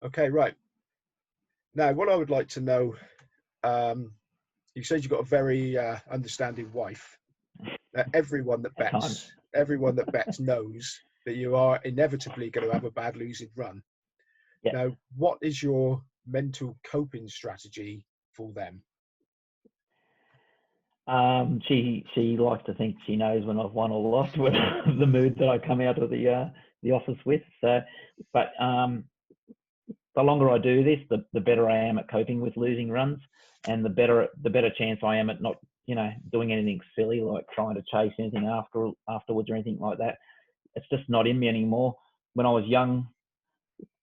Okay, right. Now, what I would like to know, you said you've got a very understanding wife. Everyone that At times. bets knows that you are inevitably going to have a bad losing run. Yeah. Now, what is your mental coping strategy for them? She likes to think she knows when I've won or lost, with the mood that I come out of the office with. So, but the longer I do this, the better I am at coping with losing runs, and the better chance I am at not, doing anything silly like trying to chase anything afterwards or anything like that. It's just not in me anymore. When I was young,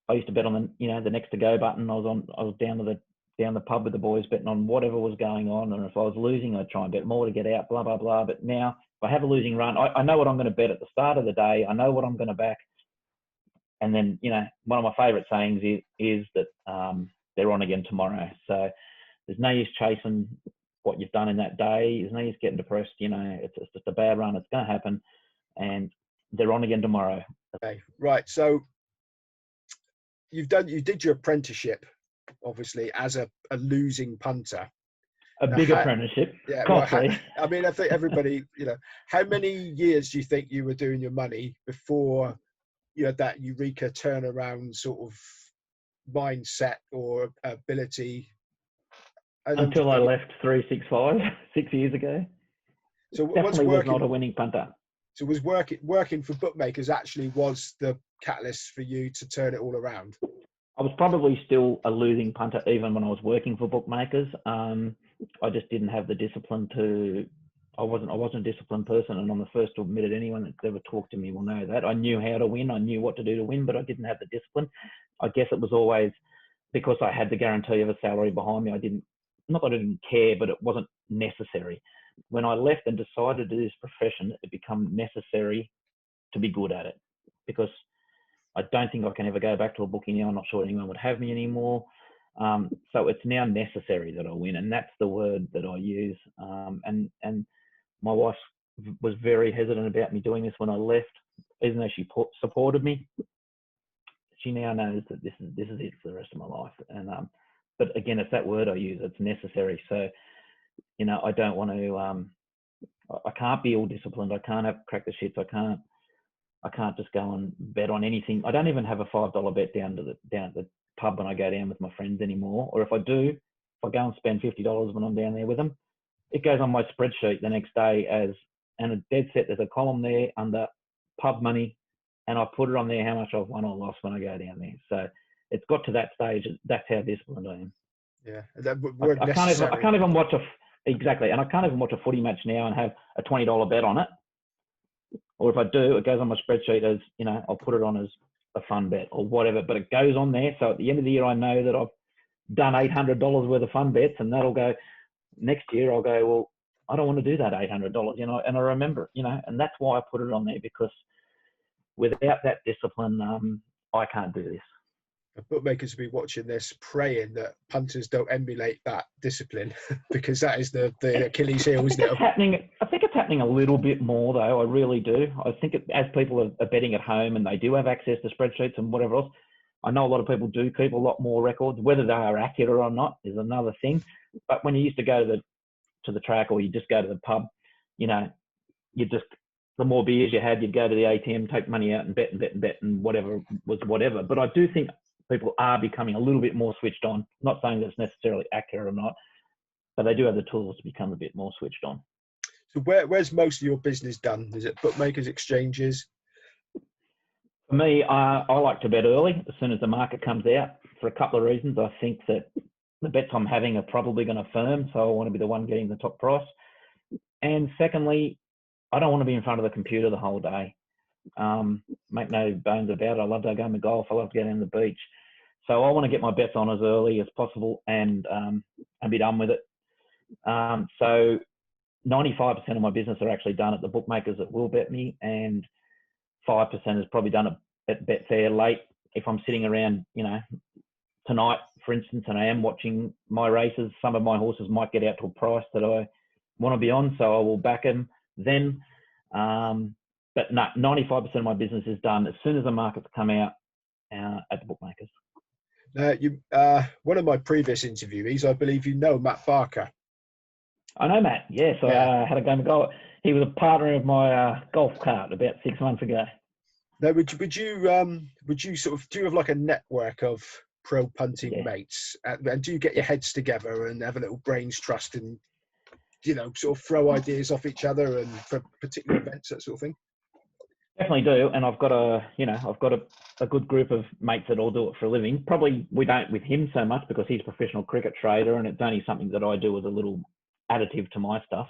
I used to bet on the next to go button. I was down the pub with the boys betting on whatever was going on, and if I was losing, I'd try and bet more to get out, blah blah blah. But now, if I have a losing run, I know what I'm going to bet at the start of the day. I know what I'm going to back, and then one of my favourite sayings is that they're on again tomorrow. So there's no use chasing what you've done in that day. There's no use getting depressed. It's just a bad run. It's going to happen, and they're on again tomorrow. Okay, right. So you did your apprenticeship, obviously, as a losing punter. A big apprenticeship. Yeah. Costly. Well, I mean, I think everybody, how many years do you think you were doing your money before, that eureka turnaround sort of mindset or ability? Until I left 365 6 years ago. So definitely was not a winning punter. So was working for bookmakers actually was the catalyst for you to turn it all around? I was probably still a losing punter even when I was working for bookmakers. I just didn't have the discipline I wasn't a disciplined person, and I'm the first to admit it. Anyone that's ever talked to me will know that. I knew how to win, I knew what to do to win, but I didn't have the discipline. I guess it was always because I had the guarantee of a salary behind me. Not that I didn't care, but it wasn't necessary. When I left and decided to do this profession, it became necessary to be good at it, because I don't think I can ever go back to a bookie now. I'm not sure anyone would have me anymore. So it's now necessary that I win, and that's the word that I use. And my wife was very hesitant about me doing this when I left, even though she supported me. She now knows that this is it for the rest of my life. And but again, it's that word I use. It's necessary. So I don't want to. I can't be all disciplined. I can't have crack the shits. I can't just go and bet on anything. I don't even have a $5 bet down at the pub when I go down with my friends anymore. Or if I do, if I go and spend $50 when I'm down there with them, it goes on my spreadsheet the next day and a dead set. There's a column there under pub money, and I put it on there how much I've won or lost when I go down there. So it's got to that stage. That's how disciplined I am. Yeah, that word necessary. I can't even watch exactly, and I can't even watch a footy match now and have a $20 bet on it. Or if I do, it goes on my spreadsheet as, I'll put it on as a fun bet or whatever, but it goes on there. So at the end of the year, I know that I've done $800 worth of fun bets, and that'll go next year. I'll go, well, I don't want to do that $800, and I remember, and that's why I put it on there, because without that discipline, I can't do this. Bookmakers will be watching this, praying that punters don't emulate that discipline, because that is the Achilles heel, isn't it? I think it's happening a little bit more, though. I really do. I think as people are betting at home and they do have access to spreadsheets and whatever else, I know a lot of people do keep a lot more records. Whether they are accurate or not is another thing. But when you used to go to the track, or you just go to the pub, the more beers you had, you'd go to the ATM, take money out and bet and whatever was whatever. But I do think people are becoming a little bit more switched on. I'm not saying that it's necessarily accurate or not, but they do have the tools to become a bit more switched on. So where's most of your business done? Is it bookmakers, exchanges? For me, I like to bet early, as soon as the market comes out, for a couple of reasons. I think that the bets I'm having are probably going to firm, so I want to be the one getting the top price. And secondly, I don't want to be in front of the computer the whole day. Make no bones about it. I love to go and golf. I love to go down the beach. So I want to get my bets on as early as possible and be done with it. So 95% of my business are actually done at the bookmakers that will bet me, and 5% is probably done at Betfair late. If I'm sitting around, tonight, for instance, and I am watching my races, some of my horses might get out to a price that I want to be on, so I will back them then. But no, 95% of my business is done as soon as the markets come out at the bookmakers. One of my previous interviewees, I believe you know Matt Barker. I know Matt. Yes, Yeah. I had a game of golf. He was a partner of my golf cart about 6 months ago. Now, would you sort of, do you have like a network of pro punting Yeah, mates, and do you get your yeah, heads together and have a little brains trust and sort of throw ideas off each other and for particular events, that sort of thing? definitely do. And I've got a good group of mates that all do it for a living. Probably we don't with him so much because he's a professional cricket trader, and it's only something that I do as a little additive to my stuff.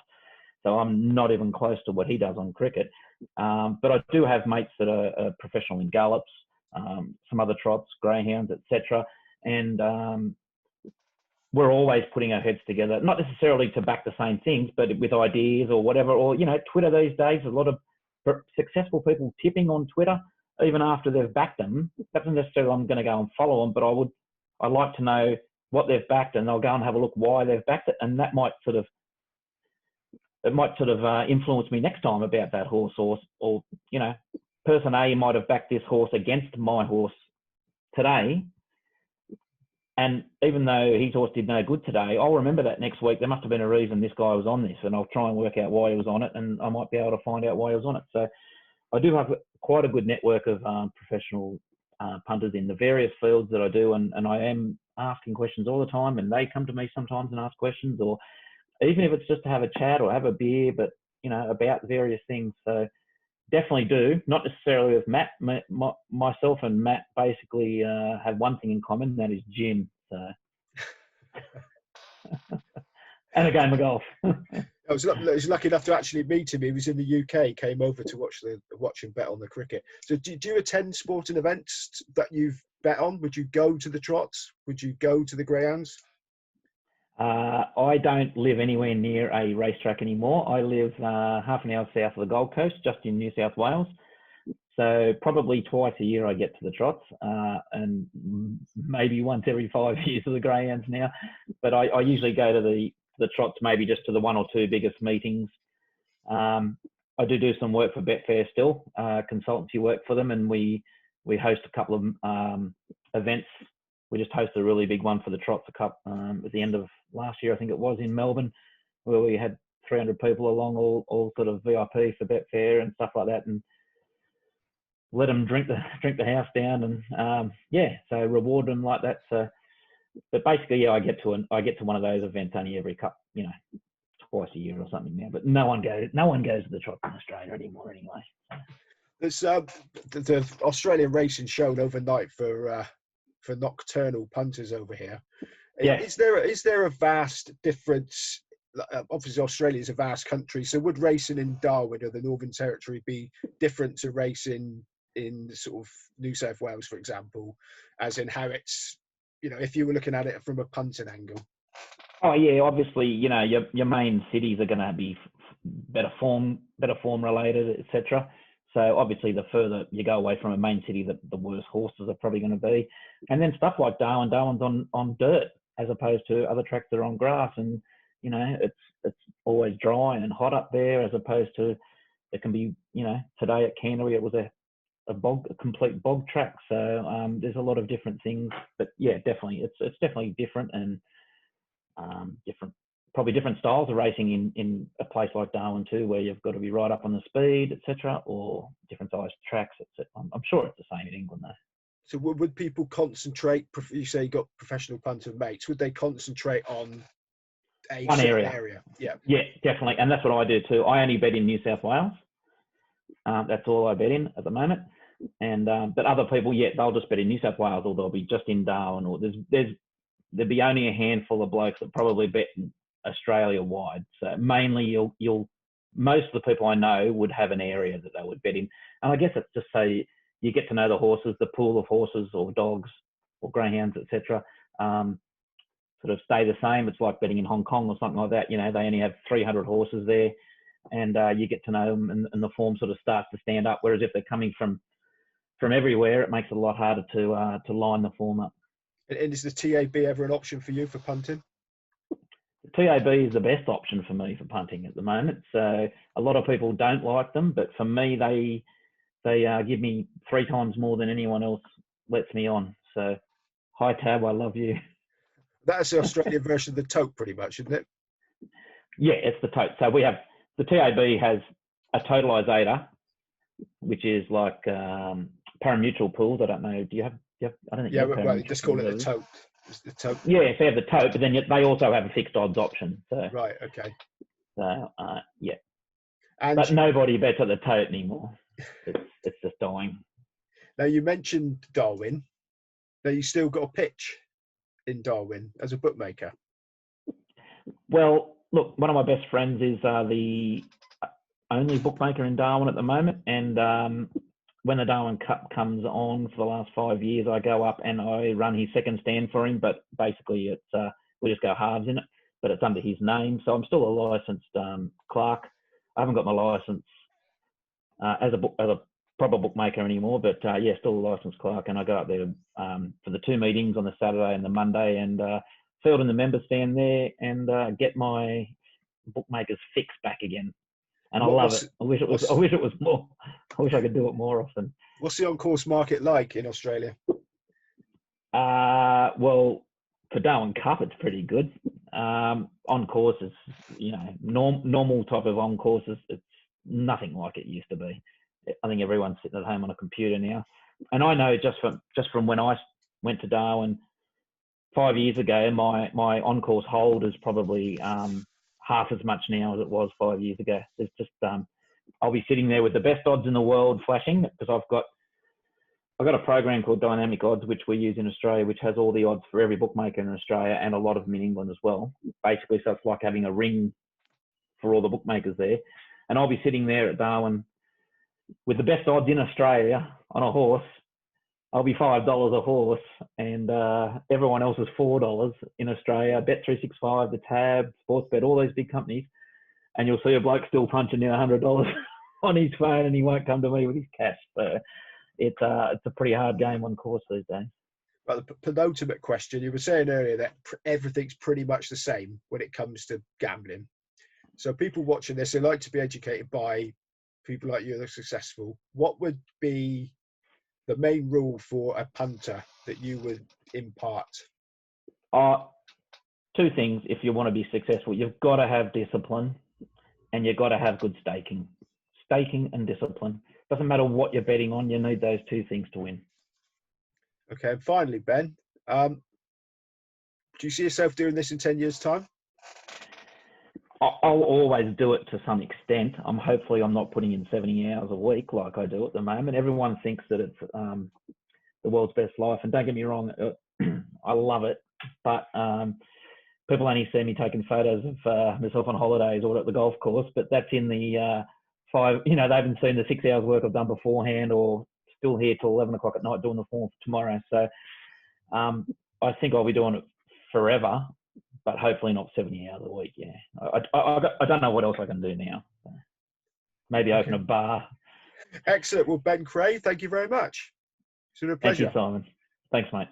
So I'm not even close to what he does on cricket. But I do have mates that are professional in gallops, some other trots, greyhounds, etc. And we're always putting our heads together, not necessarily to back the same things, but with ideas or whatever. Or, Twitter these days, a lot of successful people tipping on Twitter, even after they've backed them. Doesn't necessarily I'm going to go and follow them, but I'd like to know what they've backed, and I'll go and have a look why they've backed it. And that might sort of influence me next time about that horse, or person A might have backed this horse against my horse today, and even though his horse did no good today, I'll remember that next week. There must have been a reason this guy was on this, and I'll try and work out why he was on it, and I might be able to find out why he was on it. So I do have quite a good network of professional punters in the various fields that I do, and I am asking questions all the time, and they come to me sometimes and ask questions, or even if it's just to have a chat or have a beer, but about various things. So definitely do. Not necessarily with Matt. Myself and Matt basically have one thing in common, and that is gym. So and a game of golf. I was lucky enough to actually meet him. He was in the UK, came over to watch him bet on the cricket. So do you attend sporting events that you've bet on? Would you go to the trots? Would you go to the greyhounds? I don't live anywhere near a racetrack anymore. I live half an hour south of the Gold Coast, just in New South Wales. So probably twice a year I get to the trots, and maybe once every 5 years to the greyhounds now. But I usually go to the trots, maybe just to the one or two biggest meetings. I do some work for Betfair still, consultancy work for them, and we host a couple of events. We just hosted a really big one for the trots at the end of last year, I think it was, in Melbourne, where we had 300 people along, all sort of VIP for Betfair and stuff like that, and let them drink the house down, and so reward them like that. So, but basically, I get to one of those events only every twice a year or something now. But no one goes to the trots in Australia anymore anyway. There's the Australian racing shown overnight for nocturnal punters over here. Yeah. Is there a vast difference? Obviously, Australia is a vast country, so would racing in Darwin or the Northern Territory be different to racing in sort of New South Wales, for example, as in how it's, if you were looking at it from a punting angle? Oh yeah, obviously, your main cities are going to be better form related, etc. So obviously, the further you go away from a main city, the worse horses are probably going to be. And then stuff like Darwin. Darwin's on dirt as opposed to other tracks that are on grass, and it's always dry and hot up there, as opposed to it can be. Today at Canterbury it was a complete bog track. So there's a lot of different things, but yeah, definitely it's definitely different, and probably different styles of racing in a place like Darwin too, where you've got to be right up on the speed, etc., or different sized tracks, etc. I'm sure it's the same in England though. So would people concentrate? You say you got professional punter mates. Would they concentrate on One area? Yeah. Yeah, definitely, and that's what I do too. I only bet in New South Wales. That's all I bet in at the moment. And but other people, they'll just bet in New South Wales, or they'll be just in Darwin, or there'd be only a handful of blokes that probably bet Australia wide. So mainly most of the people I know would have an area that they would bet in. And I guess it's just so you get to know the horses, the pool of horses or dogs or greyhounds, etc. Sort of stay the same. It's like betting in Hong Kong or something like that. They only have 300 horses there, and you get to know them, and the form sort of starts to stand up. Whereas if they're coming from everywhere, it makes it a lot harder to line the form up. And is the TAB ever an option for you for punting? The TAB is the best option for me for punting at the moment. So a lot of people don't like them, but for me, they give me 3 times more than anyone else lets me on. So Hi Tab, I love you. That's the Australian version of the tote, pretty much, isn't it? Yeah, it's the tote. So we have, the TAB has a totalisator, which is like parimutuel pools. I don't know. Do you have? I don't think Yeah, you have well, parimutuel just call pools. it a tote. It's the tote. Yeah, so they have the tote, but then they also have a fixed odds option. So, Right. Okay. Yeah. And But nobody bets at the tote anymore. It's just dying. now you mentioned Darwin. Now you still got a pitch in Darwin as a bookmaker. Well, look, one of my best friends is the only bookmaker in Darwin at the moment, and when the Darwin Cup comes on for the last 5 years, I go up and I run his second stand for him. But basically, it's we just go halves in it, but it's under his name. So I'm still a licensed clerk. I haven't got my license as a proper bookmaker anymore, but yeah, still a licensed clerk. And I go up there for the 2 meetings on the Saturday and the Monday, and field in the member stand there and get my bookmaker's fix back again. And I love it. I wish it was more. I wish I could do it more often. What's the on-course market like in Australia? Well, for Darwin Cup, it's pretty good. On courses, normal type of on courses, it's nothing like it used to be. I think everyone's sitting at home on a computer now. And I know just from when I went to Darwin 5 years ago, my on-course hold is probably half as much now as it was 5 years ago. There's just I'll be sitting there with the best odds in the world flashing, because I've got a program called Dynamic Odds, which we use in Australia, which has all the odds for every bookmaker in Australia and a lot of them in England as well. Basically, so it's like having a ring for all the bookmakers there. And I'll be sitting there at Darwin with the best odds in Australia on a horse. I'll be $5 a horse, and everyone else is $4 in Australia. Bet365, the Tab, Sportsbet, all those big companies, and you'll see a bloke still punching in $100 on his phone, and he won't come to me with his cash. So it's a pretty hard game on course these days. Well, the penultimate question, you were saying earlier that everything's pretty much the same when it comes to gambling. So people watching this, they like to be educated by people like you that are successful. What would be the main rule for a punter that you would impart? 2 things. If you want to be successful, you've got to have discipline, and you've got to have good staking. Staking and discipline. Doesn't matter what you're betting on, you need those 2 things to win. Okay, and finally, Ben, do you see yourself doing this in 10 years' time? I'll always do it to some extent. Hopefully I'm not putting in 70 hours a week like I do at the moment. Everyone thinks that it's the world's best life, and don't get me wrong, I love it, but people only see me taking photos of myself on holidays or at the golf course, but that's in the 5, they haven't seen the 6 hours work I've done beforehand, or still here till 11 o'clock at night doing the form for tomorrow. So I think I'll be doing it forever, but hopefully not 70 hours a week. Yeah, I don't know what else I can do now. Maybe open a bar. Excellent. Well, Ben KRAHE, thank you very much. It's been a pleasure. Thank you, Simon. Thanks, mate.